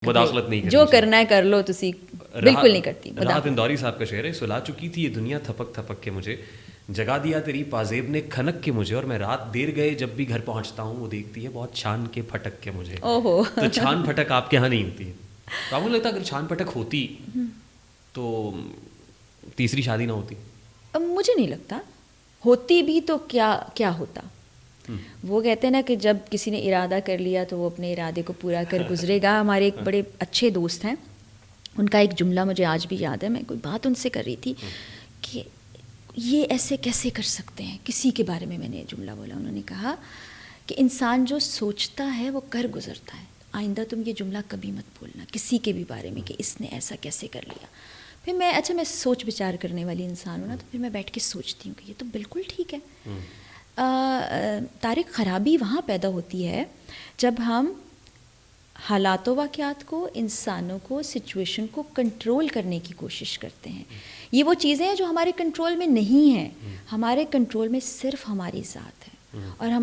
مداخلت نہیں کرنی جو کرنا ہے کر لو تسی بالکل نہیں کرتی. راحت اندوری صاحب کا شعر ہے, سلا چکی تھی یہ دنیا تھپک تھپک کے مجھے, جگا دیا تیری پازیب نے کھنک کے مجھے, اور میں رات دیر گئے جب بھی گھر پہنچتا ہوں وہ دیکھتی ہے بہت چھان کے پھٹک کے مجھے. تو چھان پھٹک آپ کے یہاں نہیں ہوتی, تو آپ کو لگتا اگر چھان پھٹک ہوتی تو تیسری شادی نہ ہوتی؟ مجھے نہیں لگتا ہوتی بھی تو کیا ہوتا. وہ کہتے ہیں نا کہ جب کسی نے ارادہ کر لیا تو وہ اپنے ارادے کو پورا کر گزرے گا. ہمارے ایک بڑے اچھے دوست ہیں, ان کا ایک جملہ مجھے آج بھی یاد ہے. میں کوئی بات ان سے کر رہی تھی کہ یہ ایسے کیسے کر سکتے ہیں, کسی کے بارے میں نے یہ جملہ بولا. انہوں نے کہا کہ انسان جو سوچتا ہے وہ کر گزرتا ہے. آئندہ تم یہ جملہ کبھی مت بولنا کسی کے بھی بارے میں کہ اس نے ایسا کیسے کر لیا. پھر میں سوچ بچار کرنے والی انسان ہوں نا, تو پھر میں بیٹھ کے سوچتی ہوں کہ یہ تو بالکل ٹھیک ہے. طارق, خرابی وہاں پیدا ہوتی ہے جب ہم حالات و واقعات کو, انسانوں کو, سچویشن کو کنٹرول کرنے کی کوشش کرتے ہیں. یہ وہ چیزیں ہیں جو ہمارے کنٹرول میں نہیں ہیں. ہمارے کنٹرول میں صرف ہماری ذات ہے, اور